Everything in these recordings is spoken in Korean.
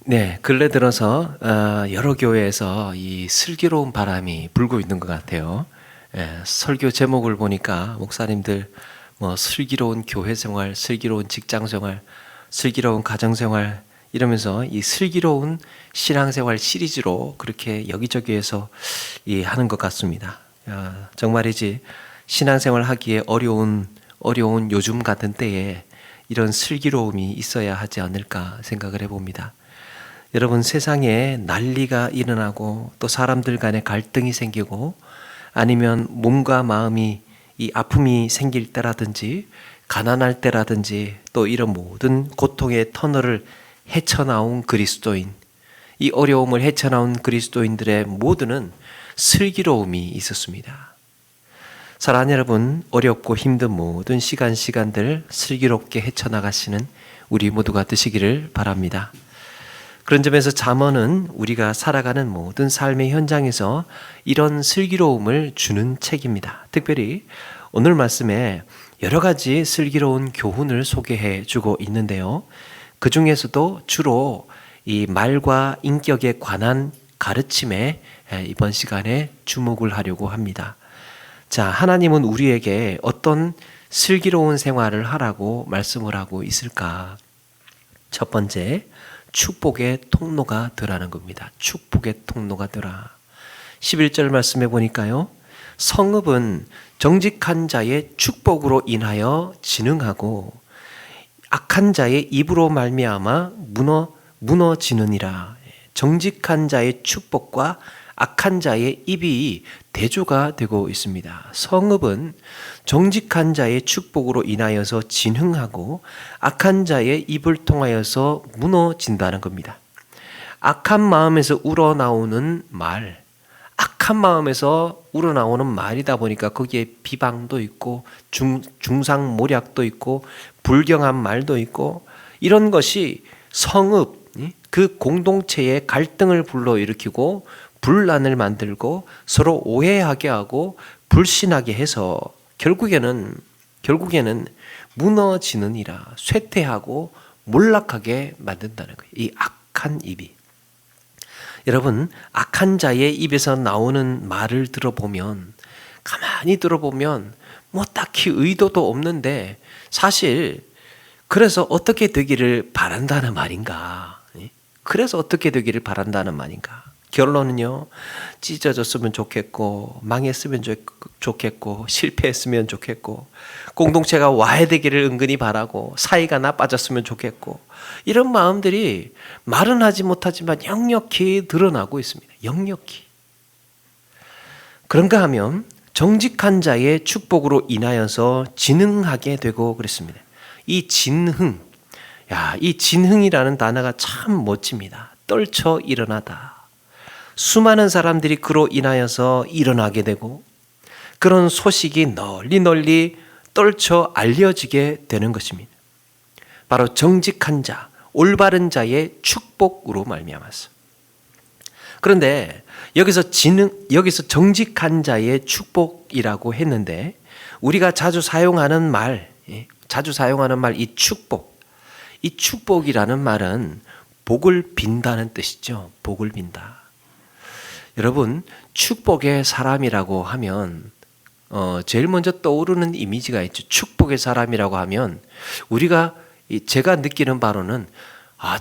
네, 근래 들어서 여러 교회에서 이 슬기로운 바람이 불고 있는 것 같아요. 설교 제목을 보니까 목사님들 뭐 슬기로운 교회 생활, 슬기로운 직장 생활, 슬기로운 가정 생활 이러면서 이 슬기로운 신앙생활 시리즈로 그렇게 여기저기에서 하는 것 같습니다. 정말이지 신앙생활 하기에 어려운 요즘 같은 때에 이런 슬기로움이 있어야 하지 않을까 생각을 해봅니다. 여러분, 세상에 난리가 일어나고 또 사람들 간에 갈등이 생기고 아니면 몸과 마음이 이 아픔이 생길 때라든지 가난할 때라든지 또 이런 모든 고통의 터널을 헤쳐나온 그리스도인, 이 어려움을 헤쳐나온 그리스도인들의 모두는 슬기로움이 있었습니다. 사랑하는 여러분, 어렵고 힘든 모든 시간들 슬기롭게 헤쳐나가시는 우리 모두가 되시기를 바랍니다. 그런 점에서 잠언은 우리가 살아가는 모든 삶의 현장에서 이런 슬기로움을 주는 책입니다. 특별히 오늘 말씀에 여러 가지 슬기로운 교훈을 소개해 주고 있는데요. 그 중에서도 주로 이 말과 인격에 관한 가르침에 이번 시간에 주목을 하려고 합니다. 자, 하나님은 우리에게 어떤 슬기로운 생활을 하라고 말씀을 하고 있을까? 첫 번째, 축복의 통로가 되라는 겁니다. 축복의 통로가 되라. 11절 말씀해 보니까요. 성읍은 정직한 자의 축복으로 인하여 진흥하고 악한 자의 입으로 말미암아 무너지느니라. 정직한 자의 축복과 악한 자의 입이 대조가 되고 있습니다. 성읍은 정직한 자의 축복으로 인하여서 진흥하고 악한 자의 입을 통하여서 무너진다는 겁니다. 악한 마음에서 우러나오는 말, 악한 마음에서 우러나오는 말이다 보니까 거기에 비방도 있고 중상모략도 있고 불경한 말도 있고 이런 것이 성읍, 그 공동체의 갈등을 불러일으키고 분란을 만들고 서로 오해하게 하고 불신하게 해서 결국에는 무너지느니라, 쇠퇴하고 몰락하게 만든다는 거예요. 이 악한 입이. 여러분, 악한 자의 입에서 나오는 말을 들어보면, 가만히 들어보면 뭐 딱히 의도도 없는데 사실 그래서 어떻게 되기를 바란다는 말인가? 그래서 어떻게 되기를 바란다는 말인가? 결론은요, 찢어졌으면 좋겠고, 망했으면 좋겠고, 실패했으면 좋겠고, 공동체가 와해되기를 은근히 바라고, 사이가 나빠졌으면 좋겠고, 이런 마음들이 말은 하지 못하지만 역력히 드러나고 있습니다. 역력히. 그런가 하면 정직한 자의 축복으로 인하여서 진흥하게 되고 그랬습니다. 이 진흥, 이 진흥이라는 단어가 참 멋집니다. 떨쳐 일어나다. 수많은 사람들이 그로 인하여서 일어나게 되고 그런 소식이 널리 떨쳐 알려지게 되는 것입니다. 바로 정직한 자, 올바른 자의 축복으로 말미암아서. 그런데 여기서 정직한 자의 축복이라고 했는데 우리가 자주 사용하는 말, 이 축복. 이 축복이라는 말은 복을 빈다는 뜻이죠. 복을 빈다. 여러분, 축복의 사람이라고 하면 제일 먼저 떠오르는 이미지가 있죠. 축복의 사람이라고 하면 제가 느끼는 바로는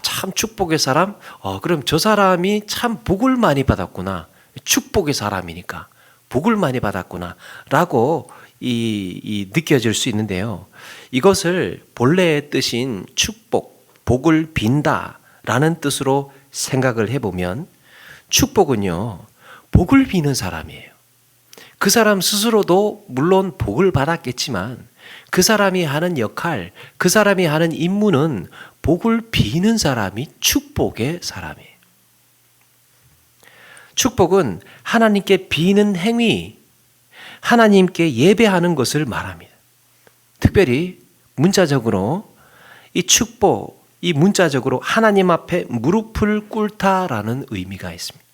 참 축복의 사람? 그럼 저 사람이 참 복을 많이 받았구나. 축복의 사람이니까 복을 많이 받았구나 라고 느껴질 수 있는데요. 이것을 본래의 뜻인 축복, 복을 빈다라는 뜻으로 생각을 해보면 축복은요, 복을 비는 사람이에요. 그 사람 스스로도 물론 복을 받았겠지만 그 사람이 하는 역할, 그 사람이 하는 임무는 복을 비는 사람이 축복의 사람이에요. 축복은 하나님께 비는 행위, 하나님께 예배하는 것을 말합니다. 특별히 문자적으로 이 축복, 이 문자적으로 하나님 앞에 무릎을 꿇다라는 의미가 있습니다.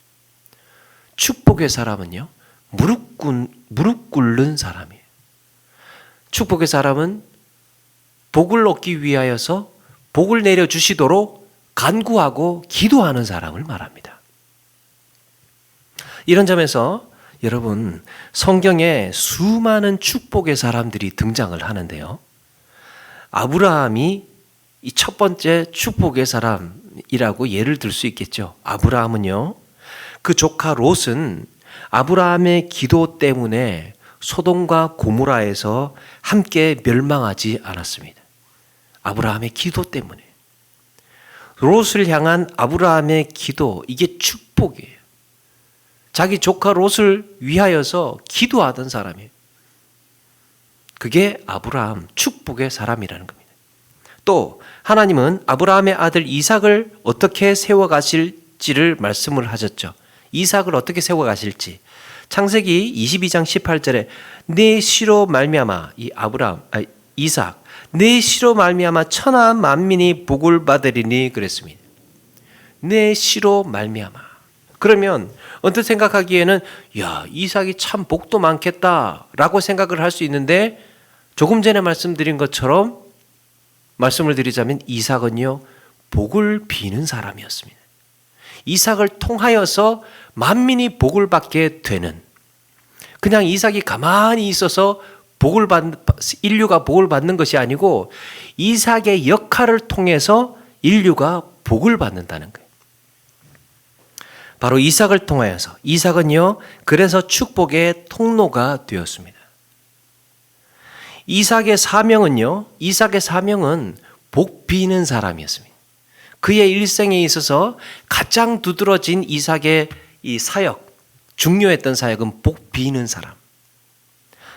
축복의 사람은요, 무릎 꿇는 사람이에요. 축복의 사람은 복을 얻기 위하여서 복을 내려주시도록 간구하고 기도하는 사람을 말합니다. 이런 점에서 여러분, 성경에 수많은 축복의 사람들이 등장을 하는데요. 아브라함이 이 첫 번째 축복의 사람이라고 예를 들 수 있겠죠. 아브라함은요, 그 조카 롯은 아브라함의 기도 때문에 소돔과 고모라에서 함께 멸망하지 않았습니다. 아브라함의 기도 때문에. 롯을 향한 아브라함의 기도, 이게 축복이에요. 자기 조카 롯을 위하여서 기도하던 사람이에요. 그게 아브라함, 축복의 사람이라는 겁니다. 또 하나님은 아브라함의 아들 이삭을 어떻게 세워가실지를 말씀을 하셨죠. 이삭을 어떻게 세워가실지. 창세기 22장 18절에 내 씨로 말미암아 이삭 내 씨로 말미암아 천하 만민이 복을 받으리니 그랬습니다. 내 씨로 말미암아. 그러면 언뜻 생각하기에는 야, 이삭이 참 복도 많겠다라고 생각을 할 수 있는데, 조금 전에 말씀드린 것처럼 말씀을 드리자면 이삭은요, 복을 비는 사람이었습니다. 이삭을 통하여서 만민이 복을 받게 되는, 그냥 이삭이 가만히 있어서 인류가 복을 받는 것이 아니고 이삭의 역할을 통해서 인류가 복을 받는다는 거예요. 바로 이삭을 통하여서, 이삭은요, 그래서 축복의 통로가 되었습니다. 이삭의 사명은 복 비는 사람이었습니다. 그의 일생에 있어서 가장 두드러진 이삭의 이 사역, 중요했던 사역은 복 비는 사람.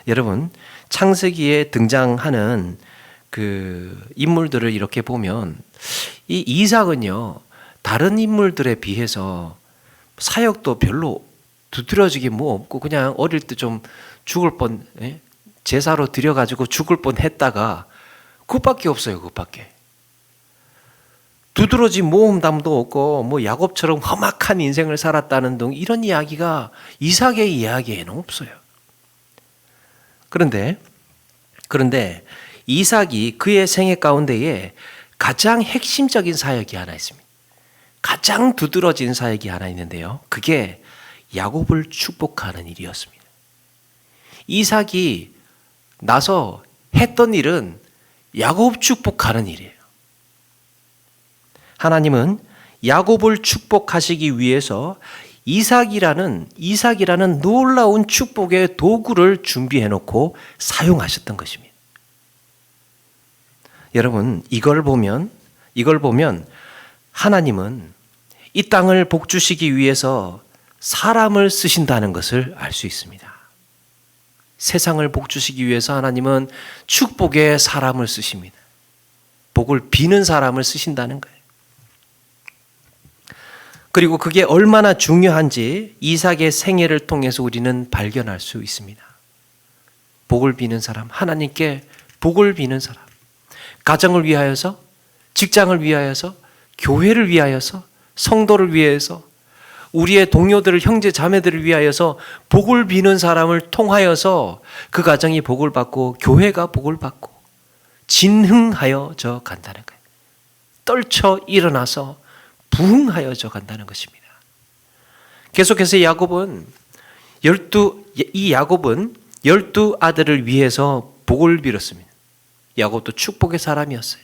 여러분, 창세기에 등장하는 그 인물들을 이렇게 보면 이 이삭은요, 다른 인물들에 비해서 사역도 별로 두드러지게 뭐 없고 그냥 어릴 때 좀 죽을 뻔, 제사로 드려가지고 죽을 뻔 했다가 그것밖에 없어요. 그것밖에. 두드러진 모험담도 없고 뭐 야곱처럼 험악한 인생을 살았다는 등 이런 이야기가 이삭의 이야기에는 없어요. 그런데 이삭이 그의 생애 가운데에 가장 핵심적인 사역이 하나 있습니다. 가장 두드러진 사역이 하나 있는데요. 그게 야곱을 축복하는 일이었습니다. 이삭이 나서 했던 일은 야곱 축복하는 일이에요. 하나님은 야곱을 축복하시기 위해서 이삭이라는 놀라운 축복의 도구를 준비해 놓고 사용하셨던 것입니다. 여러분, 이걸 보면 하나님은 이 땅을 복주시기 위해서 사람을 쓰신다는 것을 알 수 있습니다. 세상을 복주시기 위해서 하나님은 축복의 사람을 쓰십니다. 복을 비는 사람을 쓰신다는 거예요. 그리고 그게 얼마나 중요한지 이삭의 생애를 통해서 우리는 발견할 수 있습니다. 복을 비는 사람, 하나님께 복을 비는 사람, 가정을 위하여서, 직장을 위하여서, 교회를 위하여서, 성도를 위해서, 우리의 동료들을, 형제 자매들을 위하여서 복을 비는 사람을 통하여서 그 가정이 복을 받고 교회가 복을 받고 진흥하여져 간다는 거예요. 떨쳐 일어나서 부흥하여져 간다는 것입니다. 계속해서 야곱은 12 아들을 위해서 복을 빌었습니다. 야곱도 축복의 사람이었어요.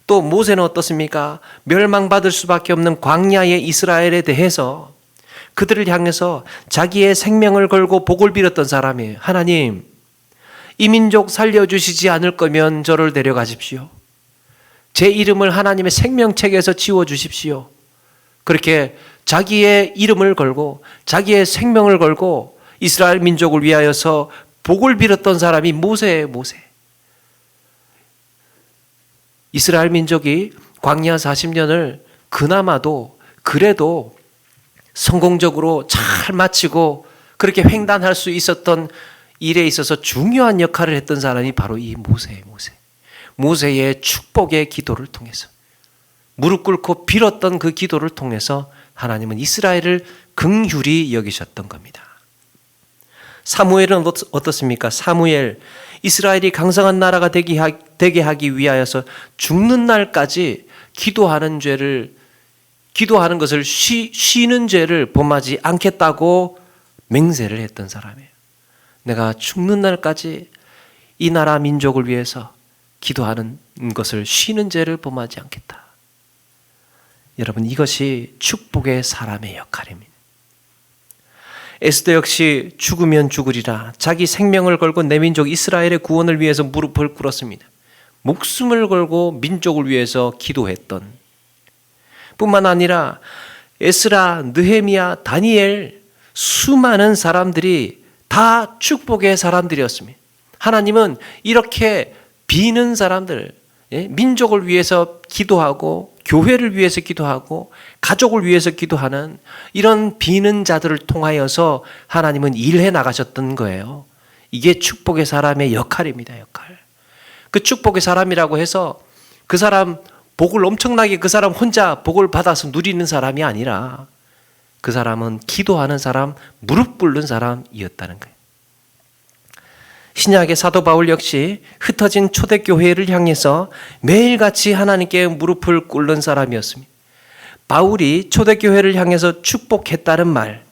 또 모세는 어떻습니까? 멸망받을 수밖에 없는 광야의 이스라엘에 대해서 그들을 향해서 자기의 생명을 걸고 복을 빌었던 사람이에요. 하나님, 이 민족 살려주시지 않을 거면 저를 데려가십시오. 제 이름을 하나님의 생명책에서 지워주십시오. 그렇게 자기의 이름을 걸고 자기의 생명을 걸고 이스라엘 민족을 위하여서 복을 빌었던 사람이 모세예요. 모세. 이스라엘 민족이 광야 40년을 그나마도 그래도 성공적으로 잘 마치고 그렇게 횡단할 수 있었던 일에 있어서 중요한 역할을 했던 사람이 바로 이 모세예요. 모세의 축복의 기도를 통해서, 무릎 꿇고 빌었던 그 기도를 통해서 하나님은 이스라엘을 긍휼히 여기셨던 겁니다. 사무엘은 어떻습니까? 사무엘, 이스라엘이 강성한 나라가 되게 하기 위하여서 죽는 날까지 기도하는 것을 쉬는 죄를 범하지 않겠다고 맹세를 했던 사람이에요. 내가 죽는 날까지 이 나라 민족을 위해서 기도하는 것을 쉬는 죄를 범하지 않겠다. 여러분, 이것이 축복의 사람의 역할입니다. 에스더 역시 죽으면 죽으리라 자기 생명을 걸고 내 민족 이스라엘의 구원을 위해서 무릎을 꿇었습니다. 목숨을 걸고 민족을 위해서 기도했던 뿐만 아니라 에스라, 느헤미야, 다니엘 수많은 사람들이 다 축복의 사람들이었습니다. 하나님은 이렇게 비는 사람들, 민족을 위해서 기도하고 교회를 위해서 기도하고 가족을 위해서 기도하는 이런 비는 자들을 통하여서 하나님은 일해 나가셨던 거예요. 이게 축복의 사람의 역할입니다. 역할. 그 축복의 사람이라고 해서 그 사람 복을 엄청나게 그 사람 혼자 복을 받아서 누리는 사람이 아니라 그 사람은 기도하는 사람, 무릎 꿇는 사람이었다는 거예요. 신약의 사도 바울 역시 흩어진 초대교회를 향해서 매일같이 하나님께 무릎을 꿇는 사람이었습니다. 바울이 초대교회를 향해서 축복했다는 말,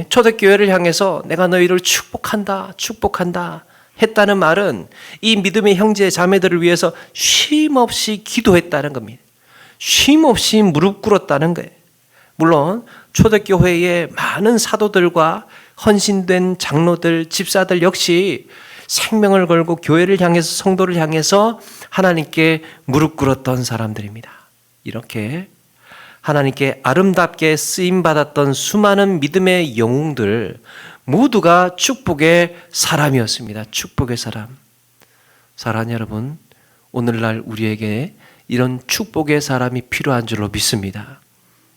초대교회를 향해서 내가 너희를 축복한다, 축복한다 했다는 말은 이 믿음의 형제 자매들을 위해서 쉼없이 기도했다는 겁니다. 쉼없이 무릎 꿇었다는 거예요. 물론 초대교회의 많은 사도들과 헌신된 장로들, 집사들 역시 생명을 걸고 교회를 향해서 성도를 향해서 하나님께 무릎 꿇었던 사람들입니다. 이렇게 하나님께 아름답게 쓰임받았던 수많은 믿음의 영웅들 모두가 축복의 사람이었습니다. 축복의 사람. 사랑하는 여러분, 오늘날 우리에게 이런 축복의 사람이 필요한 줄로 믿습니다.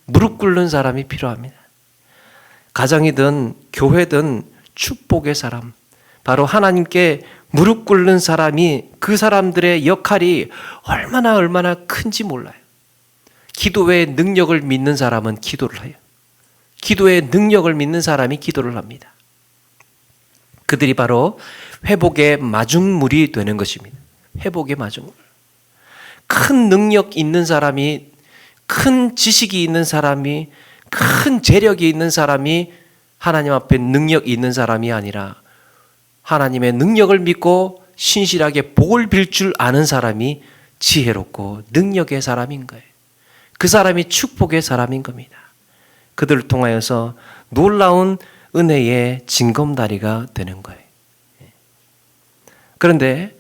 무릎 꿇는 사람이 필요합니다. 가정이든 교회든 축복의 사람, 바로 하나님께 무릎 꿇는 사람이 그 사람들의 역할이 얼마나 큰지 몰라요. 기도의 능력을 믿는 사람은 기도를 해요. 기도의 능력을 믿는 사람이 기도를 합니다. 그들이 바로 회복의 마중물이 되는 것입니다. 회복의 마중물. 큰 능력 있는 사람이, 큰 지식이 있는 사람이, 큰 재력이 있는 사람이 하나님 앞에 능력이 있는 사람이 아니라 하나님의 능력을 믿고 신실하게 복을 빌 줄 아는 사람이 지혜롭고 능력의 사람인 거예요. 그 사람이 축복의 사람인 겁니다. 그들을 통하여서 놀라운 은혜의 징검다리가 되는 거예요. 그런데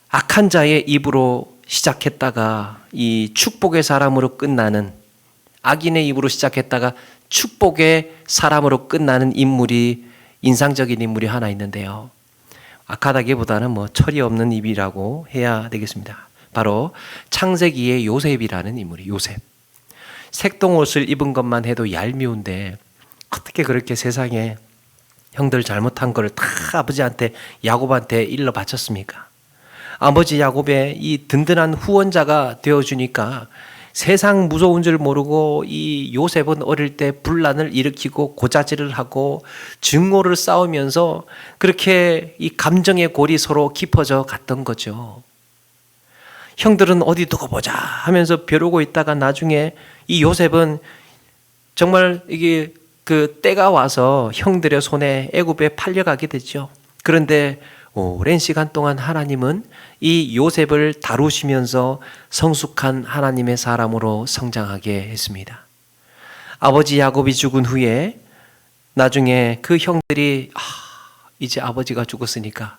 악한 자의 입으로 시작했다가 이 축복의 사람으로 끝나는, 악인의 입으로 시작했다가 축복의 사람으로 끝나는 인물이, 인상적인 인물이 하나 있는데요. 악하다기보다는 철이 없는 입이라고 해야 되겠습니다. 바로 창세기의 요셉이라는 인물이, 요셉. 색동옷을 입은 것만 해도 얄미운데 어떻게 그렇게 세상에 형들 잘못한 거를 다 아버지한테, 야곱한테 일러 바쳤습니까? 아버지 야곱의 이 든든한 후원자가 되어주니까 세상 무서운 줄 모르고 이 요셉은 어릴 때 분란을 일으키고 고자질을 하고 증오를 쌓으면서 그렇게 이 감정의 골이 서로 깊어져 갔던 거죠. 형들은 어디 두고 보자 하면서 벼르고 있다가 나중에 이 요셉은 정말 이게 그 때가 와서 형들의 손에 애굽에 팔려가게 됐죠. 그런데 오랜 시간 동안 하나님은 이 요셉을 다루시면서 성숙한 하나님의 사람으로 성장하게 했습니다. 아버지 야곱이 죽은 후에 나중에 그 형들이 이제 아버지가 죽었으니까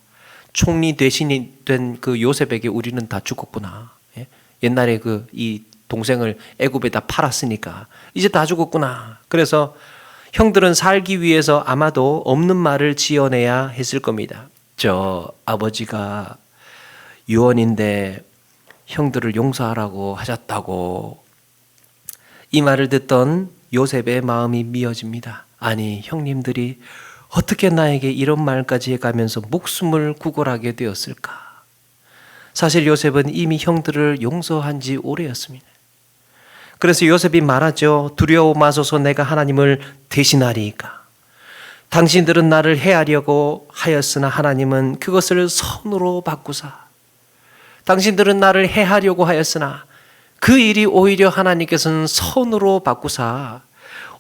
총리 대신이 된 그 요셉에게 우리는 다 죽었구나. 옛날에 이 동생을 애굽에다 팔았으니까 이제 다 죽었구나. 그래서 형들은 살기 위해서 아마도 없는 말을 지어내야 했을 겁니다. 저 아버지가 유언인데 형들을 용서하라고 하셨다고. 이 말을 듣던 요셉의 마음이 미어집니다. 아니, 형님들이 어떻게 나에게 이런 말까지 해가면서 목숨을 구걸하게 되었을까? 사실 요셉은 이미 형들을 용서한 지 오래였습니다. 그래서 요셉이 말하죠. 두려워 마소서, 내가 하나님을 대신하리이까. 당신들은 나를 해하려고 하였으나 하나님은 그것을 선으로 바꾸사. 당신들은 나를 해하려고 하였으나 그 일이 오히려 하나님께서는 선으로 바꾸사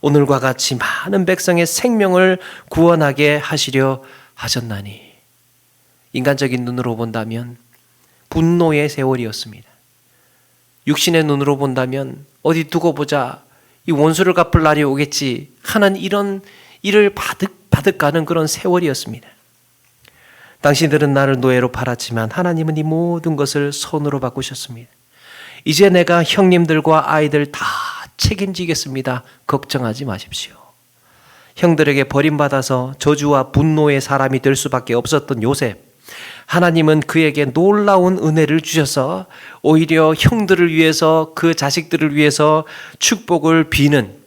오늘과 같이 많은 백성의 생명을 구원하게 하시려 하셨나니, 인간적인 눈으로 본다면 분노의 세월이었습니다. 육신의 눈으로 본다면 어디 두고 보자, 이 원수를 갚을 날이 오겠지 하는 이런 일을 바득바득 가는 그런 세월이었습니다. 당신들은 나를 노예로 팔았지만 하나님은 이 모든 것을 선으로 바꾸셨습니다. 이제 내가 형님들과 아이들 다 책임지겠습니다. 걱정하지 마십시오. 형들에게 버림받아서 저주와 분노의 사람이 될 수밖에 없었던 요셉, 하나님은 그에게 놀라운 은혜를 주셔서 오히려 형들을 위해서, 그 자식들을 위해서 축복을 비는,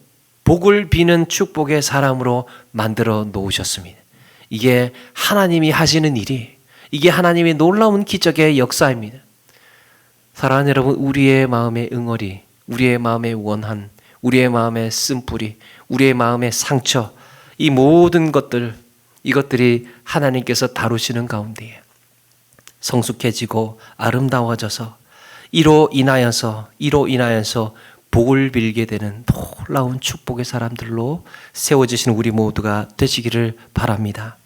복을 비는 축복의 사람으로 만들어 놓으셨습니다. 이게 하나님이 하시는 일이, 이게 하나님의 놀라운 기적의 역사입니다. 사랑하는 여러분, 우리의 마음의 응어리, 우리의 마음의 원한, 우리의 마음의 쓴뿌리, 우리의 마음의 상처, 이 모든 것들, 이것들이 하나님께서 다루시는 가운데에 성숙해지고 아름다워져서 이로 인하여서 복을 빌게 되는 놀라운 축복의 사람들로 세워지신 우리 모두가 되시기를 바랍니다.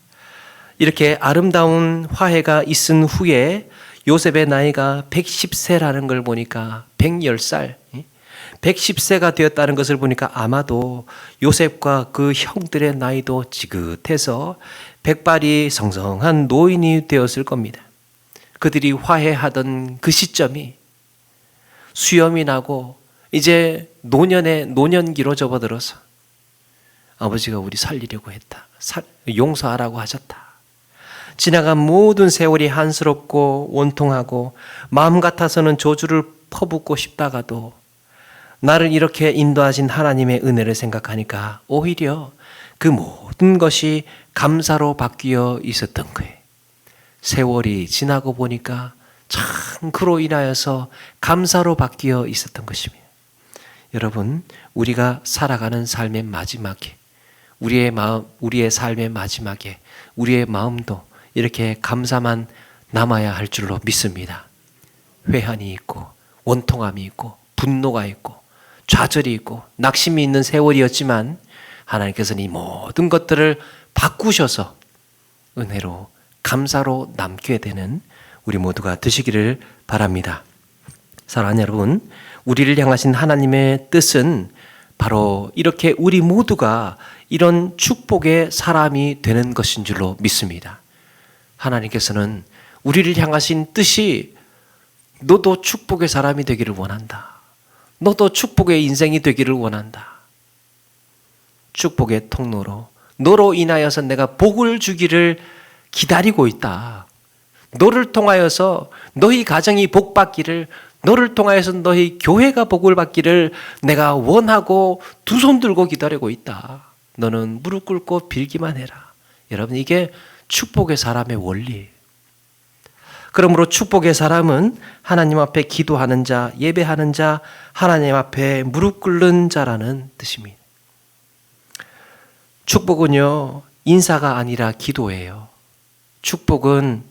이렇게 아름다운 화해가 있은 후에 요셉의 나이가 110세라는 걸 보니까 110살, 110세가 되었다는 것을 보니까 아마도 요셉과 그 형들의 나이도 지긋해서 백발이 성성한 노인이 되었을 겁니다. 그들이 화해하던 그 시점이 수염이 나고 이제 노년기로 접어들어서 아버지가 우리 살리려고 했다, 용서하라고 하셨다. 지나간 모든 세월이 한스럽고 원통하고 마음 같아서는 저주를 퍼붓고 싶다가도 나를 이렇게 인도하신 하나님의 은혜를 생각하니까 오히려 그 모든 것이 감사로 바뀌어 있었던 거예요. 세월이 지나고 보니까 참 그로 인하여서 감사로 바뀌어 있었던 것입니다. 여러분, 우리가 살아가는 삶의 마지막에, 우리의 삶의 마지막에 우리의 마음도 이렇게 감사만 남아야 할 줄로 믿습니다. 회한이 있고 원통함이 있고 분노가 있고 좌절이 있고 낙심이 있는 세월이었지만 하나님께서는 이 모든 것들을 바꾸셔서 은혜로, 감사로 남게 되는 우리 모두가 되시기를 바랍니다. 사랑하는 여러분, 우리를 향하신 하나님의 뜻은 바로 이렇게 우리 모두가 이런 축복의 사람이 되는 것인 줄로 믿습니다. 하나님께서는 우리를 향하신 뜻이 너도 축복의 사람이 되기를 원한다. 너도 축복의 인생이 되기를 원한다. 축복의 통로로 너로 인하여서 내가 복을 주기를 기다리고 있다. 너를 통하여서 너희 가정이 복받기를, 너를 통하여서 너희 교회가 복을 받기를 내가 원하고 두 손 들고 기다리고 있다. 너는 무릎 꿇고 빌기만 해라. 여러분, 이게 축복의 사람의 원리. 그러므로 축복의 사람은 하나님 앞에 기도하는 자, 예배하는 자, 하나님 앞에 무릎 꿇는 자라는 뜻입니다. 축복은요, 인사가 아니라 기도예요. 축복은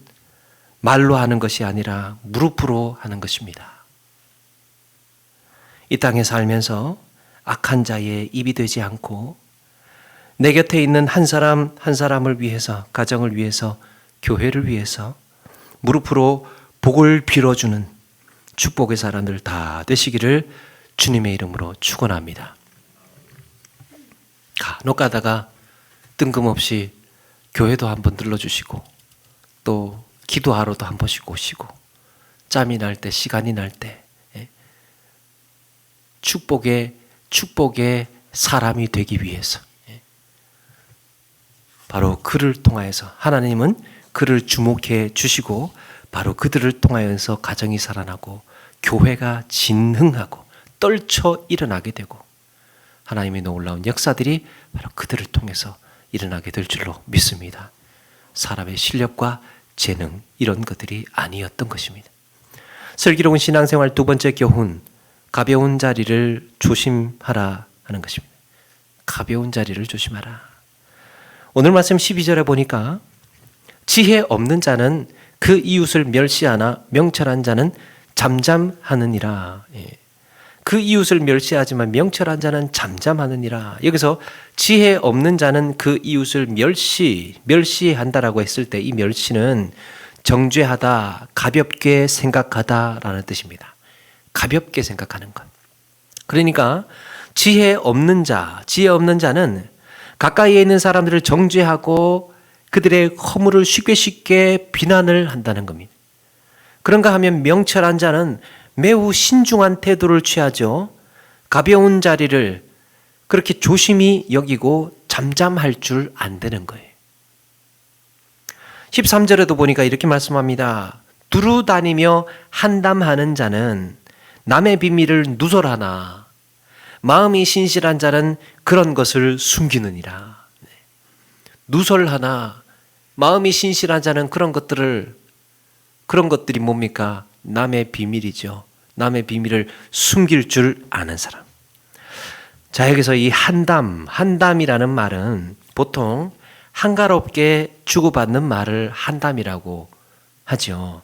말로 하는 것이 아니라 무릎으로 하는 것입니다. 이 땅에 살면서 악한 자의 입이 되지 않고 내 곁에 있는 한 사람 한 사람을 위해서, 가정을 위해서, 교회를 위해서 무릎으로 복을 빌어주는 축복의 사람들 다 되시기를 주님의 이름으로 축원합니다. 간혹 가다가 뜬금없이 교회도 한번 들러주시고 또 기도하러도 한 번씩 오시고 짬이 날 때, 시간이 날 때 축복의 사람이 되기 위해서 바로 그를 통하여서 하나님은 그를 주목해 주시고 바로 그들을 통하여서 가정이 살아나고 교회가 진흥하고 떨쳐 일어나게 되고 하나님의 놀라운 역사들이 바로 그들을 통해서 일어나게 될 줄로 믿습니다. 사람의 실력과 재능 이런 것들이 아니었던 것입니다. 슬기로운 신앙생활 두 번째 교훈, 가벼운 자리를 조심하라 하는 것입니다. 가벼운 자리를 조심하라. 오늘 말씀 12절에 보니까 지혜 없는 자는 그 이웃을 멸시하나 명철한 자는 잠잠하느니라. 그 이웃을 멸시하지만 명철한 자는 잠잠하느니라. 여기서 지혜 없는 자는 그 이웃을 멸시한다라고 했을 때 이 멸시는 정죄하다, 가볍게 생각하다라는 뜻입니다. 가볍게 생각하는 것. 그러니까 지혜 없는 자는 가까이에 있는 사람들을 정죄하고 그들의 허물을 쉽게 비난을 한다는 겁니다. 그런가 하면 명철한 자는 매우 신중한 태도를 취하죠. 가벼운 자리를 그렇게 조심히 여기고 잠잠할 줄 안 되는 거예요. 13절에도 보니까 이렇게 말씀합니다. 두루 다니며 한담하는 자는 남의 비밀을 누설하나 마음이 신실한 자는 그런 것을 숨기느니라. 누설하나 마음이 신실한 자는 그런 것들이 뭡니까? 남의 비밀이죠. 남의 비밀을 숨길 줄 아는 사람. 자, 여기서 이 한담이라는 말은 보통 한가롭게 주고받는 말을 한담이라고 하죠.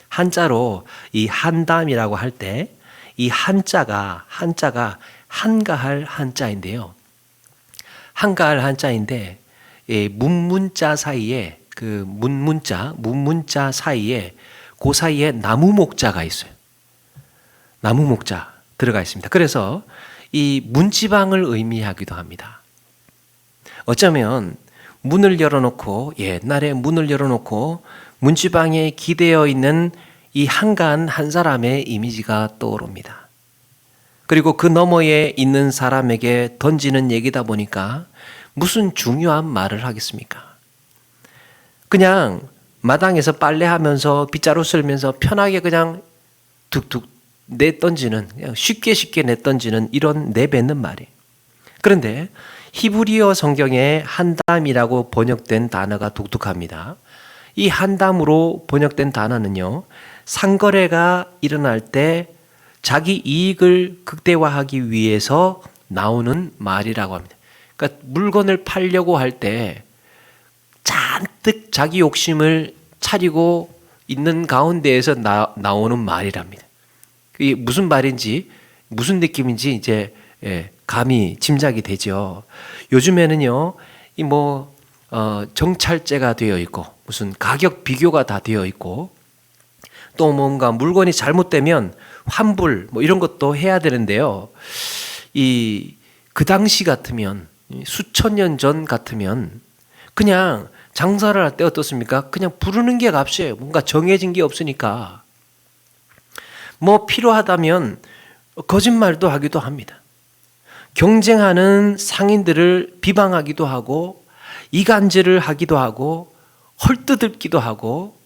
한자로 이 한담이라고 할 때 이 한자가 한가할 한자인데요. 한가할 한자인데 문문자 사이에 문문자 사이에 그 사이에 나무 목자가 있어요. 나무 목자 들어가 있습니다. 그래서 이 문지방을 의미하기도 합니다. 어쩌면 옛날에 문을 열어놓고 문지방에 기대어 있는 이 한가한 한 사람의 이미지가 떠오릅니다. 그리고 그 너머에 있는 사람에게 던지는 얘기다 보니까 무슨 중요한 말을 하겠습니까? 그냥 마당에서 빨래하면서 빗자루 쓸면서 편하게 그냥 툭툭 내던지는, 그냥 쉽게 내던지는 이런 내뱉는 말이에요. 그런데 히브리어 성경에 한담이라고 번역된 단어가 독특합니다. 이 한담으로 번역된 단어는요, 상거래가 일어날 때 자기 이익을 극대화하기 위해서 나오는 말이라고 합니다. 그러니까 물건을 팔려고 할 때 잔뜩 자기 욕심을 차리고 있는 가운데에서 나오는 말이랍니다. 이게 무슨 말인지, 무슨 느낌인지 이제 감이 짐작이 되죠. 요즘에는요, 정찰제가 되어 있고, 무슨 가격 비교가 다 되어 있고, 또 뭔가 물건이 잘못되면 환불 이런 것도 해야 되는데요. 그 당시 같으면, 수천 년 전 같으면 그냥 장사를 할 때 어떻습니까? 그냥 부르는 게 값이에요. 뭔가 정해진 게 없으니까. 필요하다면 거짓말도 하기도 합니다. 경쟁하는 상인들을 비방하기도 하고, 이간질을 하기도 하고, 헐뜯기도 하고,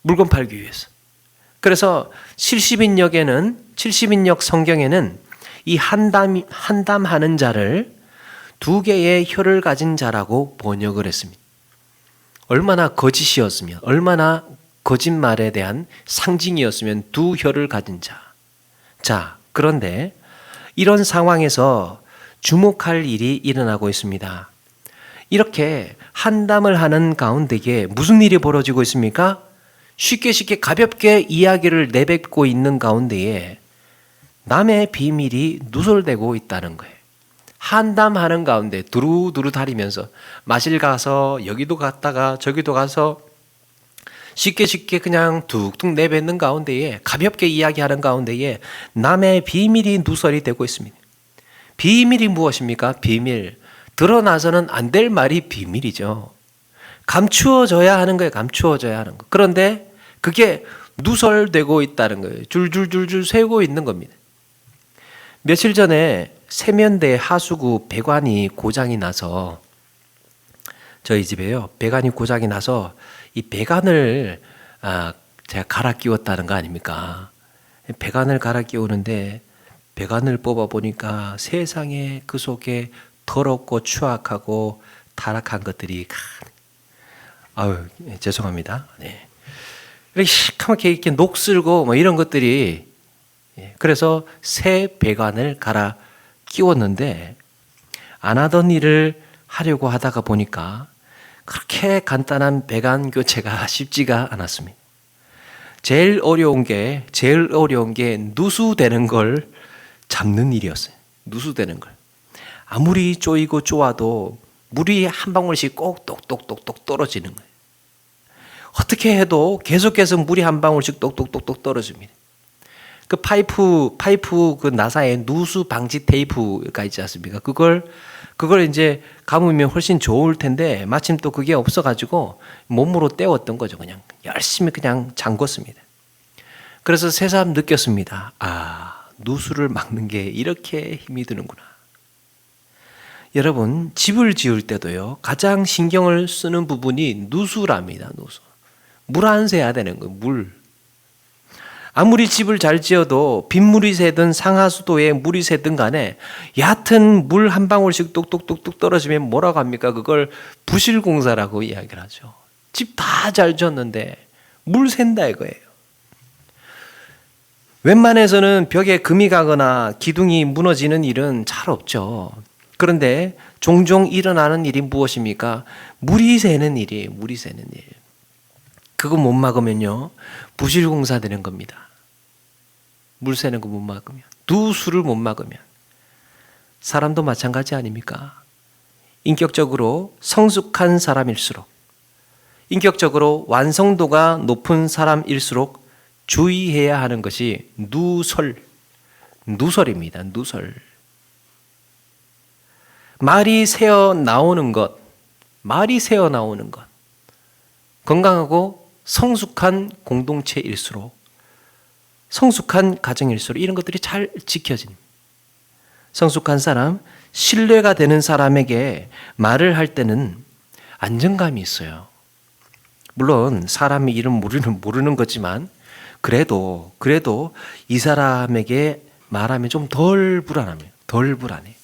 물건 팔기 위해서. 그래서 70인역 성경에는 이 한담하는 자를 두 개의 혀를 가진 자라고 번역을 했습니다. 얼마나 거짓이었으면, 얼마나 거짓말에 대한 상징이었으면 두 혀를 가진 자. 자, 그런데 이런 상황에서 주목할 일이 일어나고 있습니다. 이렇게 한담을 하는 가운데에 무슨 일이 벌어지고 있습니까? 쉽게 가볍게 이야기를 내뱉고 있는 가운데에 남의 비밀이 누설되고 있다는 거예요. 한담하는 가운데 두루두루 다니면서 마실 가서 여기도 갔다가 저기도 가서 쉽게 그냥 툭툭 내뱉는 가운데에, 가볍게 이야기하는 가운데에 남의 비밀이 누설이 되고 있습니다. 비밀이 무엇입니까? 비밀. 드러나서는 안 될 말이 비밀이죠. 감추어져야 하는 거예요. 감추어져야 하는 거. 그런데 그게 누설되고 있다는 거예요. 줄줄 새고 있는 겁니다. 며칠 전에 세면대 하수구 배관이 고장이 나서, 저희 집에요, 배관이 고장이 나서 이 배관을 제가 갈아 끼웠다는 거 아닙니까? 배관을 갈아 끼우는데 배관을 뽑아 보니까 세상에 그 속에 더럽고 추악하고 타락한 것들이, 죄송합니다. 네. 이렇게 시커멓게 이렇게 녹슬고 이런 것들이, 그래서 새 배관을 갈아 끼웠는데 안 하던 일을 하려고 하다가 보니까 그렇게 간단한 배관 교체가 쉽지가 않았습니다. 제일 어려운 게 누수되는 걸 잡는 일이었어요. 누수되는 걸. 아무리 쪼이고 쪼아도 물이 한 방울씩 꼭 똑똑똑똑 떨어지는 거예요. 어떻게 해도 계속해서 물이 한 방울씩 똑똑똑똑 떨어집니다. 그 파이프 그 나사에 누수 방지 테이프가 있지 않습니까? 그걸 이제 감으면 훨씬 좋을 텐데 마침 또 그게 없어가지고 몸으로 때웠던 거죠. 그냥 열심히 그냥 잠궜습니다. 그래서 새삼 느꼈습니다. 아, 누수를 막는 게 이렇게 힘이 드는구나. 여러분, 집을 지을 때도요, 가장 신경을 쓰는 부분이 누수랍니다. 누수. 물 안 새야 되는 거예요. 물. 아무리 집을 잘 지어도 빗물이 새든 상하수도에 물이 새든 간에 얕은 물 한 방울씩 똑똑똑똑 떨어지면 뭐라고 합니까? 그걸 부실공사라고 이야기를 하죠. 집 다 잘 지었는데 물 샌다 이거예요. 웬만해서는 벽에 금이 가거나 기둥이 무너지는 일은 잘 없죠. 그런데 종종 일어나는 일이 무엇입니까? 물이 새는 일이에요. 물이 새는 일. 그거 못 막으면요, 부실공사 되는 겁니다. 물 새는 거 못 막으면, 누수를 못 막으면. 사람도 마찬가지 아닙니까? 인격적으로 성숙한 사람일수록, 인격적으로 완성도가 높은 사람일수록 주의해야 하는 것이 누설입니다. 누설. 말이 새어 나오는 것, 건강하고 성숙한 공동체일수록, 성숙한 가정일수록 이런 것들이 잘 지켜집니다. 성숙한 사람, 신뢰가 되는 사람에게 말을 할 때는 안정감이 있어요. 물론 사람의 이름 모르는 거지만 그래도 이 사람에게 말하면 좀 덜 불안해.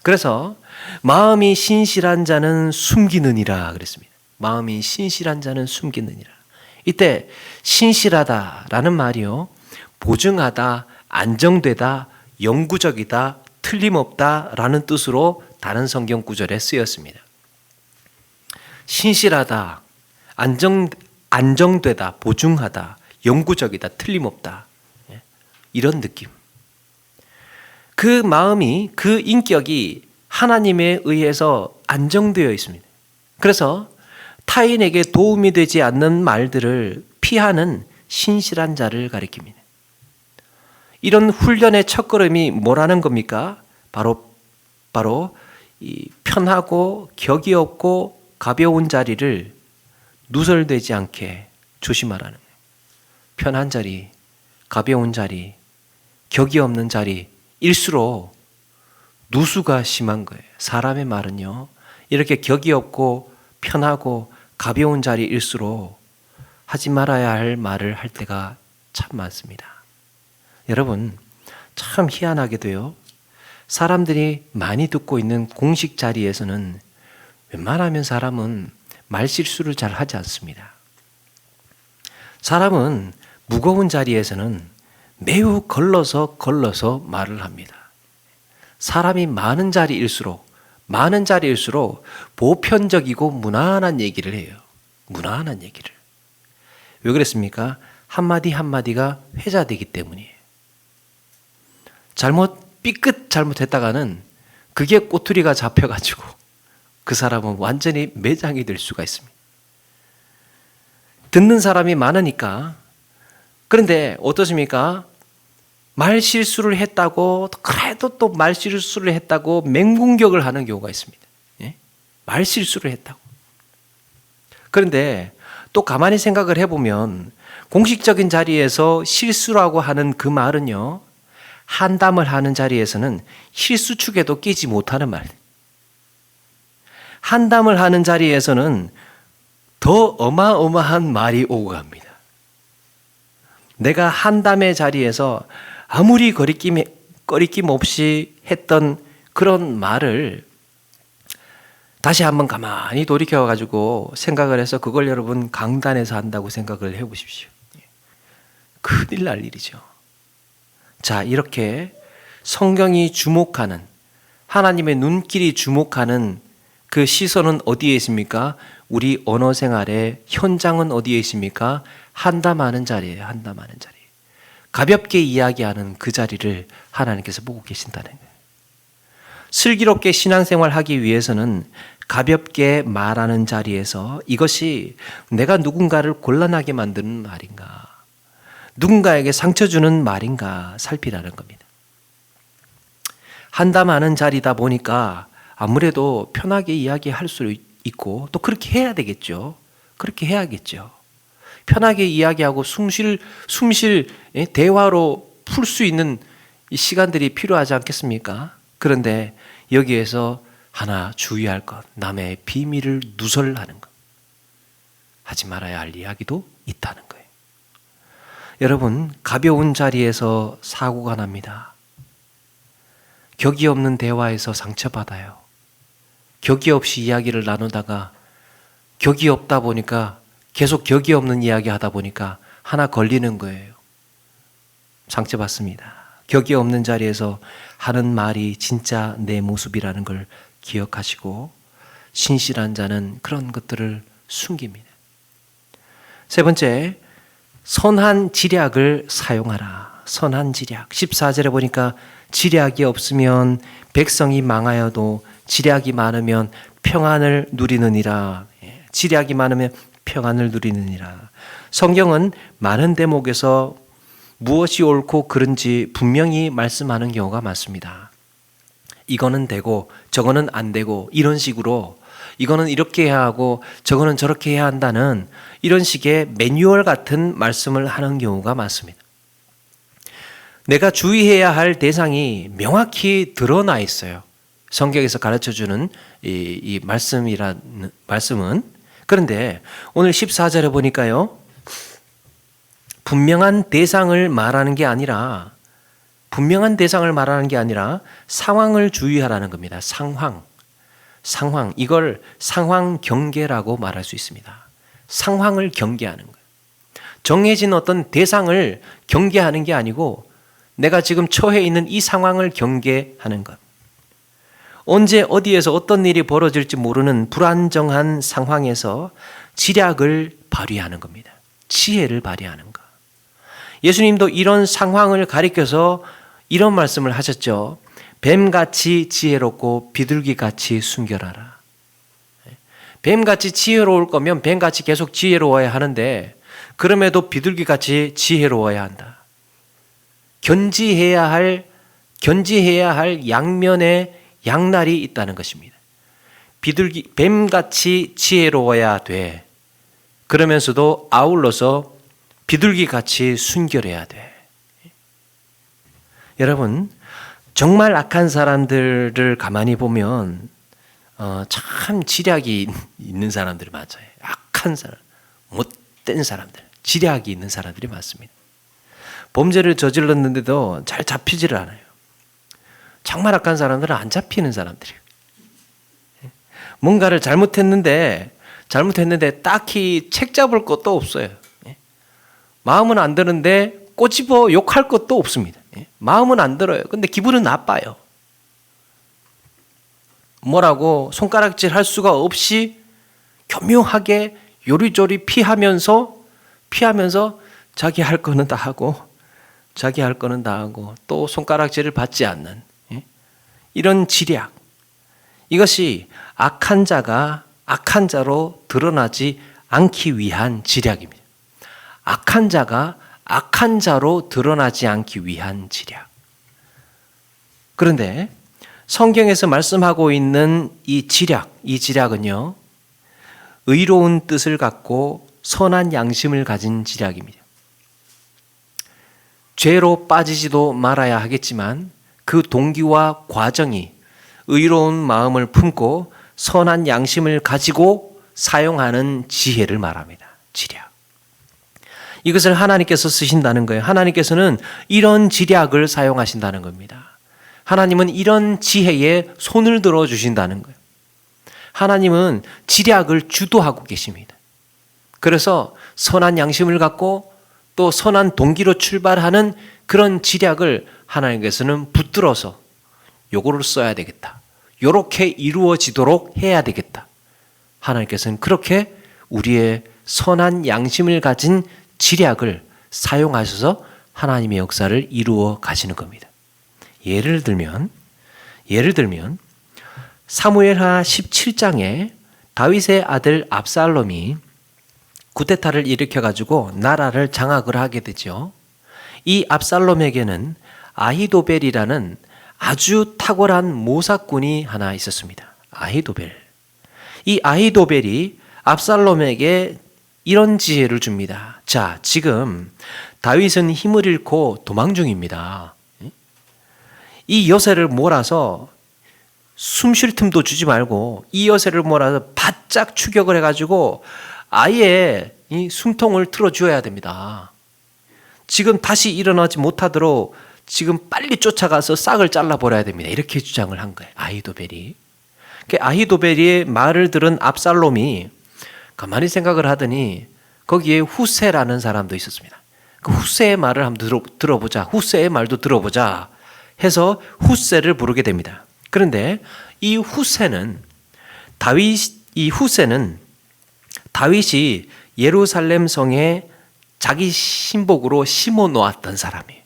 그래서 마음이 신실한 자는 숨기느니라 그랬습니다. 마음이 신실한 자는 숨기느니라. 이때 신실하다라는 말이요, 보증하다, 안정되다, 영구적이다, 틀림없다라는 뜻으로 다른 성경 구절에 쓰였습니다. 신실하다, 안정되다, 보증하다, 영구적이다, 틀림없다, 이런 느낌. 그 마음이, 그 인격이 하나님에 의해서 안정되어 있습니다. 그래서 타인에게 도움이 되지 않는 말들을 피하는 신실한 자를 가리킵니다. 이런 훈련의 첫걸음이 뭐라는 겁니까? 바로 이 편하고 격이 없고 가벼운 자리를 누설되지 않게 조심하라는 거예요. 편한 자리, 가벼운 자리, 격이 없는 자리일수록 누수가 심한 거예요. 사람의 말은요, 이렇게 격이 없고 편하고 가벼운 자리일수록 하지 말아야 할 말을 할 때가 참 많습니다. 여러분, 참 희한하게도요, 사람들이 많이 듣고 있는 공식 자리에서는 웬만하면 사람은 말실수를 잘 하지 않습니다. 사람은 무거운 자리에서는 매우 걸러서 말을 합니다. 사람이 많은 자리일수록 보편적이고 무난한 얘기를 해요. 무난한 얘기를. 왜 그랬습니까? 한마디 한마디가 회자되기 때문이에요. 삐끗 잘못했다가는 그게 꼬투리가 잡혀가지고 그 사람은 완전히 매장이 될 수가 있습니다. 듣는 사람이 많으니까. 그런데 어떠십니까? 말실수를 했다고, 그래도 또 말실수를 했다고 맹공격을 하는 경우가 있습니다. 예? 말실수를 했다고. 그런데 또 가만히 생각을 해보면 공식적인 자리에서 실수라고 하는 그 말은요, 한담을 하는 자리에서는 실수축에도 끼지 못하는 말. 한담을 하는 자리에서는 더 어마어마한 말이 오고 갑니다. 내가 한담의 자리에서 아무리 거리낌 없이 했던 그런 말을 다시 한번 가만히 돌이켜가지고 생각을 해서 그걸 여러분 강단에서 한다고 생각을 해보십시오. 큰일 날 일이죠. 자, 이렇게 성경이 주목하는, 하나님의 눈길이 주목하는 그 시선은 어디에 있습니까? 우리 언어 생활의 현장은 어디에 있습니까? 한담하는 자리예요. 한담하는 자리. 가볍게 이야기하는 그 자리를 하나님께서 보고 계신다는 거예요. 슬기롭게 신앙생활 하기 위해서는 가볍게 말하는 자리에서 이것이 내가 누군가를 곤란하게 만드는 말인가, 누군가에게 상처 주는 말인가 살피라는 겁니다. 한담하는 자리다 보니까 아무래도 편하게 이야기할 수 있고 또 그렇게 해야 되겠죠. 그렇게 해야겠죠. 편하게 이야기하고 숨쉴 대화로 풀 수 있는 이 시간들이 필요하지 않겠습니까? 그런데 여기에서 하나 주의할 것, 남의 비밀을 누설하는 것, 하지 말아야 할 이야기도 있다는 거예요. 여러분, 가벼운 자리에서 사고가 납니다. 격이 없는 대화에서 상처받아요. 격이 없이 이야기를 나누다가 격이 없다 보니까 계속 격이 없는 이야기 하다 보니까 하나 걸리는 거예요. 상처받습니다. 격이 없는 자리에서 하는 말이 진짜 내 모습이라는 걸 기억하시고 신실한 자는 그런 것들을 숨깁니다. 세 번째, 선한 지략을 사용하라. 선한 지략. 14절에 보니까 지략이 없으면 백성이 망하여도 지략이 많으면 평안을 누리느니라. 지략이 많으면 평안을 누리느니라. 성경은 많은 대목에서 무엇이 옳고 그른지 분명히 말씀하는 경우가 많습니다. 이거는 되고 저거는 안 되고 이런 식으로 이거는 이렇게 해야 하고 저거는 저렇게 해야 한다는 이런 식의 매뉴얼 같은 말씀을 하는 경우가 많습니다. 내가 주의해야 할 대상이 명확히 드러나 있어요. 성경에서 가르쳐주는 이 말씀은. 그런데 오늘 14절에 보니까요, 분명한 대상을 말하는 게 아니라 상황을 주의하라는 겁니다. 상황. 이걸 상황 경계라고 말할 수 있습니다. 상황을 경계하는 거예요. 정해진 어떤 대상을 경계하는 게 아니고 내가 지금 처해 있는 이 상황을 경계하는 것. 언제 어디에서 어떤 일이 벌어질지 모르는 불안정한 상황에서 지략을 발휘하는 겁니다. 지혜를 발휘하는 것. 예수님도 이런 상황을 가리켜서 이런 말씀을 하셨죠. 뱀같이 지혜롭고 비둘기같이 순결하라. 뱀같이 지혜로울 거면 뱀같이 계속 지혜로워야 하는데 그럼에도 비둘기같이 지혜로워야 한다. 견지해야 할 양면의 양날이 있다는 것입니다. 뱀같이 지혜로워야 돼. 그러면서도 아울러서 비둘기같이 순결해야 돼. 여러분, 정말 악한 사람들을 가만히 보면 참 지략이 있는 사람들이 많아요. 악한 사람, 못된 사람들, 지략이 있는 사람들이 많습니다. 범죄를 저질렀는데도 잘 잡히지를 않아요. 정말 악한 사람들은 안 잡히는 사람들이에요. 뭔가를 잘못했는데 딱히 책 잡을 것도 없어요. 마음은 안 드는데 꼬집어 욕할 것도 없습니다. 마음은 안 들어요. 근데 기분은 나빠요. 뭐라고 손가락질 할 수가 없이 교묘하게 요리조리 피하면서 자기 할 거는 다 하고 또 손가락질을 받지 않는 이런 지략. 이것이 악한 자가 악한 자로 드러나지 않기 위한 지략입니다. 악한 자가 악한 자로 드러나지 않기 위한 지략. 그런데 성경에서 말씀하고 있는 이 지략은요, 의로운 뜻을 갖고 선한 양심을 가진 지략입니다. 죄로 빠지지도 말아야 하겠지만 그 동기와 과정이 의로운 마음을 품고 선한 양심을 가지고 사용하는 지혜를 말합니다. 지략. 이것을 하나님께서 쓰신다는 거예요. 하나님께서는 이런 지략을 사용하신다는 겁니다. 하나님은 이런 지혜에 손을 들어 주신다는 거예요. 하나님은 지략을 주도하고 계십니다. 그래서 선한 양심을 갖고 또 선한 동기로 출발하는 그런 지략을 하나님께서는 붙들어서 요거를 써야 되겠다. 요렇게 이루어지도록 해야 되겠다. 하나님께서는 그렇게 우리의 선한 양심을 가진 지략을 사용하셔서 하나님의 역사를 이루어 가시는 겁니다. 예를 들면 사무엘하 17장에 다윗의 아들 압살롬이 쿠데타를 일으켜가지고 나라를 장악을 하게 되죠. 이 압살롬에게는 아히도벨이라는 아주 탁월한 모사꾼이 하나 있었습니다. 아히도벨. 이 아히도벨이 압살롬에게 이런 지혜를 줍니다. 자, 지금 다윗은 힘을 잃고 도망 중입니다. 이 여세를 몰아서 숨 쉴 틈도 주지 말고 이 여세를 몰아서 바짝 추격을 해가지고 아예 이 숨통을 틀어줘야 됩니다. 지금 다시 일어나지 못하도록 지금 빨리 쫓아가서 싹을 잘라버려야 됩니다. 이렇게 주장을 한 거예요. 아히도벨이. 아히도벨의 말을 들은 압살롬이 가만히 생각을 하더니 거기에 후세라는 사람도 있었습니다. 그 후세의 말을 한번 들어보자. 후세의 말도 들어보자 해서 후세를 부르게 됩니다. 그런데 이 후세는 다윗이 예루살렘 성에 자기 신복으로 심어 놓았던 사람이에요.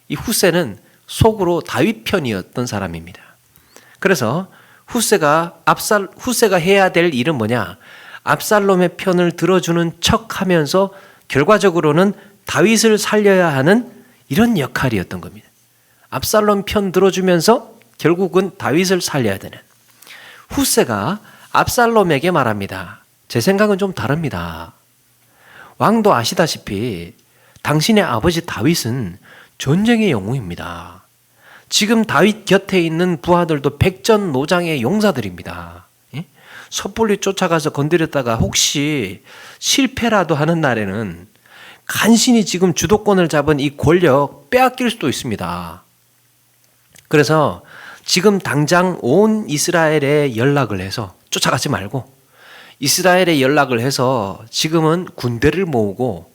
이 후세는 속으로 다윗 편이었던 사람입니다. 그래서 후세가 해야 될 일은 뭐냐? 압살롬의 편을 들어주는 척하면서 결과적으로는 다윗을 살려야 하는 이런 역할이었던 겁니다. 압살롬 편 들어주면서 결국은 다윗을 살려야 되는. 후세가 압살롬에게 말합니다. 제 생각은 좀 다릅니다. 왕도 아시다시피 당신의 아버지 다윗은 전쟁의 영웅입니다. 지금 다윗 곁에 있는 부하들도 백전노장의 용사들입니다. 섣불리 쫓아가서 건드렸다가 혹시 실패라도 하는 날에는 간신히 지금 주도권을 잡은 이 권력 빼앗길 수도 있습니다. 그래서 지금 당장 온 이스라엘에 연락을 해서 쫓아가지 말고 이스라엘에 연락을 해서 지금은 군대를 모으고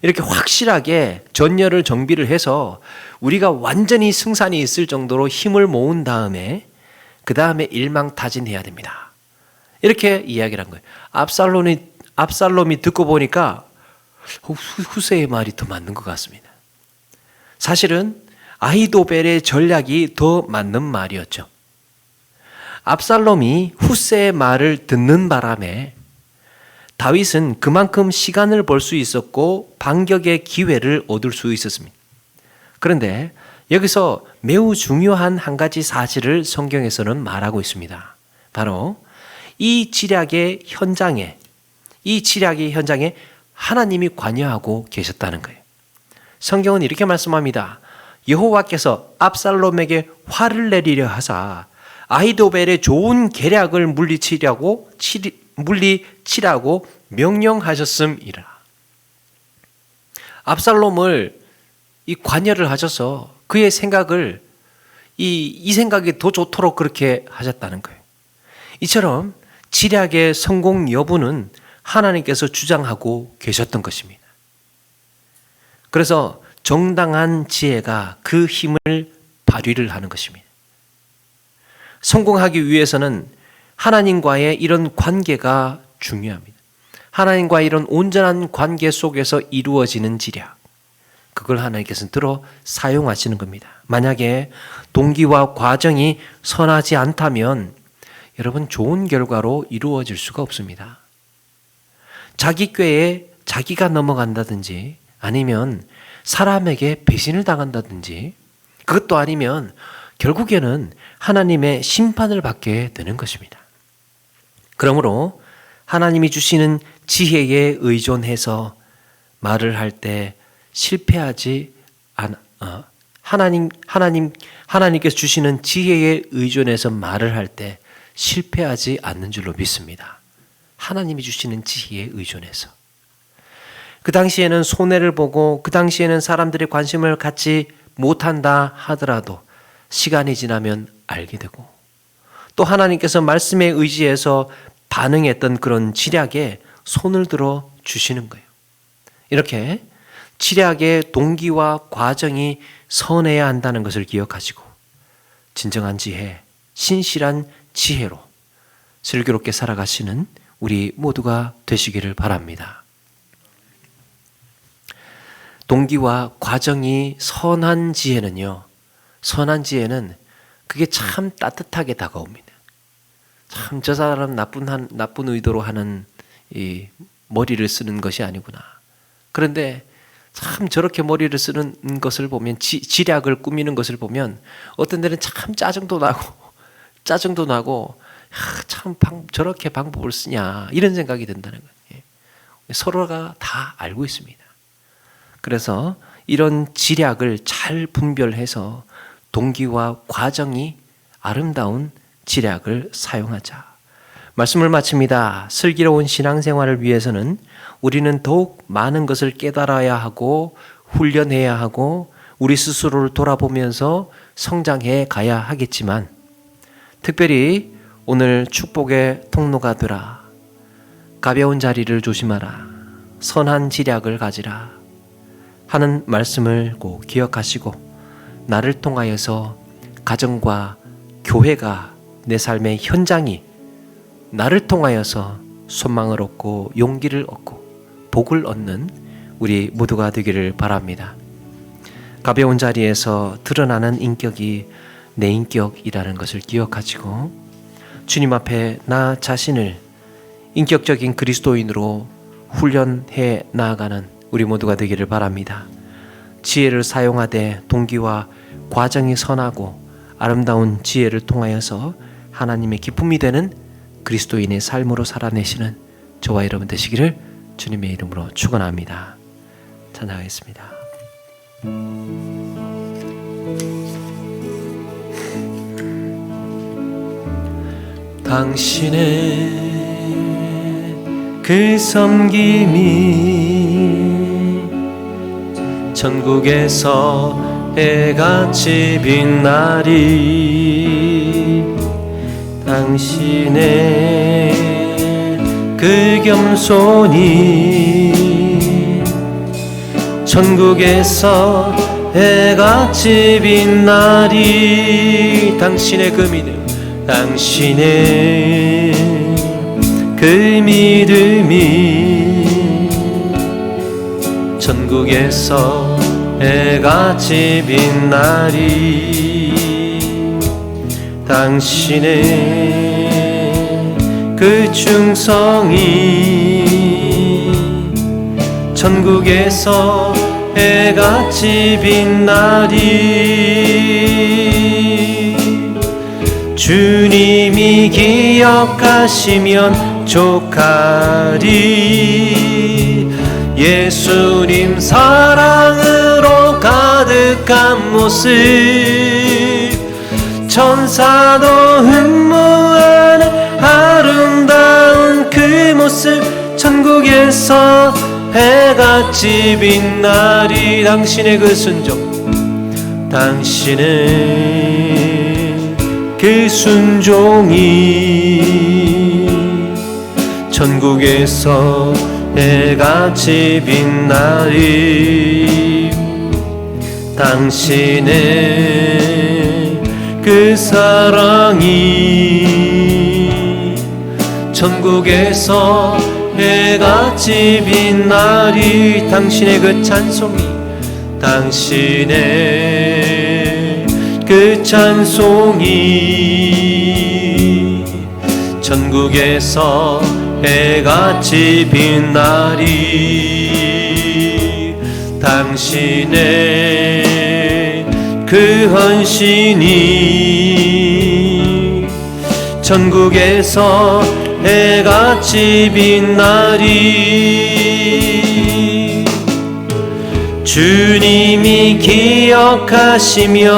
이렇게 확실하게 전열을 정비를 해서 우리가 완전히 승산이 있을 정도로 힘을 모은 다음에 그 다음에 일망타진해야 됩니다. 이렇게 이야기를 한 거예요. 압살롬이 듣고 보니까 후세의 말이 더 맞는 것 같습니다. 사실은 아히도벨의 전략이 더 맞는 말이었죠. 압살롬이 후세의 말을 듣는 바람에 다윗은 그만큼 시간을 벌 수 있었고 반격의 기회를 얻을 수 있었습니다. 그런데 여기서 매우 중요한 한 가지 사실을 성경에서는 말하고 있습니다. 바로 이 지략의 현장에 하나님이 관여하고 계셨다는 거예요. 성경은 이렇게 말씀합니다. 여호와께서 압살롬에게 화를 내리려 하사 아히도벨의 좋은 계략을 물리치라고 명령하셨음이라. 압살롬을 이 관여를 하셔서 그의 생각을 이 생각이 더 좋도록 그렇게 하셨다는 거예요. 이처럼 지략의 성공 여부는 하나님께서 주장하고 계셨던 것입니다. 그래서 정당한 지혜가 그 힘을 발휘를 하는 것입니다. 성공하기 위해서는 하나님과의 이런 관계가 중요합니다. 하나님과의 이런 온전한 관계 속에서 이루어지는 지략, 그걸 하나님께서는 들어 사용하시는 겁니다. 만약에 동기와 과정이 선하지 않다면 여러분 좋은 결과로 이루어질 수가 없습니다. 자기 꾀에 자기가 넘어간다든지 아니면 사람에게 배신을 당한다든지 그것도 아니면 결국에는 하나님의 심판을 받게 되는 것입니다. 그러므로 하나님이 주시는 지혜에 의존해서 말을 할 때 실패하지 않아. 하나님께서 주시는 지혜에 의존해서 말을 할 때 실패하지 않는 줄로 믿습니다. 하나님이 주시는 지혜에 의존해서. 그 당시에는 손해를 보고 그 당시에는 사람들의 관심을 갖지 못한다 하더라도 시간이 지나면 알게 되고 또 하나님께서 말씀에 의지해서 반응했던 그런 지략에 손을 들어 주시는 거예요. 이렇게 지략의 동기와 과정이 선해야 한다는 것을 기억하시고 진정한 지혜, 신실한 지혜로 슬기롭게 살아가시는 우리 모두가 되시기를 바랍니다. 동기와 과정이 선한 지혜는요, 선한 지혜는 그게 참 따뜻하게 다가옵니다. 참 저 사람 나쁜 의도로 하는 이 머리를 쓰는 것이 아니구나. 그런데 참 저렇게 머리를 쓰는 것을 보면, 지략을 꾸미는 것을 보면 어떤 데는 참 짜증도 나고 참 저렇게 방법을 쓰냐 이런 생각이 든다는 거예요. 서로가 다 알고 있습니다. 그래서 이런 지략을 잘 분별해서 동기와 과정이 아름다운 지략을 사용하자. 말씀을 마칩니다. 슬기로운 신앙생활을 위해서는 우리는 더욱 많은 것을 깨달아야 하고 훈련해야 하고 우리 스스로를 돌아보면서 성장해 가야 하겠지만, 특별히 오늘 축복의 통로가 되라, 가벼운 자리를 조심하라, 선한 지략을 가지라 하는 말씀을 꼭 기억하시고, 나를 통하여서 가정과 교회가, 내 삶의 현장이 나를 통하여서 소망을 얻고 용기를 얻고 복을 얻는 우리 모두가 되기를 바랍니다. 가벼운 자리에서 드러나는 인격이 내 인격이라는 것을 기억하시고, 주님 앞에 나 자신을 인격적인 그리스도인으로 훈련해 나아가는 우리 모두가 되기를 바랍니다. 지혜를 사용하되 동기와 과정이 선하고 아름다운 지혜를 통하여서 하나님의 기쁨이 되는 그리스도인의 삶으로 살아내시는 저와 여러분 되시기를 주님의 이름으로 축원합니다. 찬양하겠습니다. 당신의 그 섬김이 천국에서 해같이 빛나리, 당신의 그 겸손이 천국에서 해같이 빛나리, 당신의 그 믿음, 당신의 그 믿음이 천국에서 해같이 빛나리, 당신의 그 충성이 천국에서 해같이 빛나리, 주님이 기억하시면 족하리, 예수님 사랑으로 가득한 모습, 천사도 흠모하는 아름다운 그 모습, 천국에서 해같이 빛나리, 당신의 그 순종, 당신의 그 순종이 천국에서 해같이 빛나리, 당신의 그 사랑이 천국에서 해같이 빛나리, 당신의 그 찬송이, 당신의 그 찬송이 천국에서 해같이 빛나리, 당신의 그 헌신이 천국에서 해같이 빛나리, 주님이 기억하시면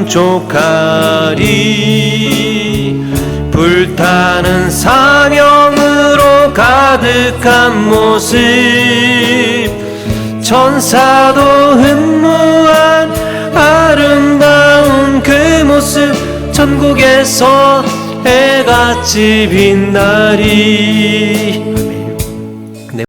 족하리, 불타는 사명으로 가득한 모습, 천사도 흠모한 아름다운 그 모습, 천국에서 해같이 빛나리.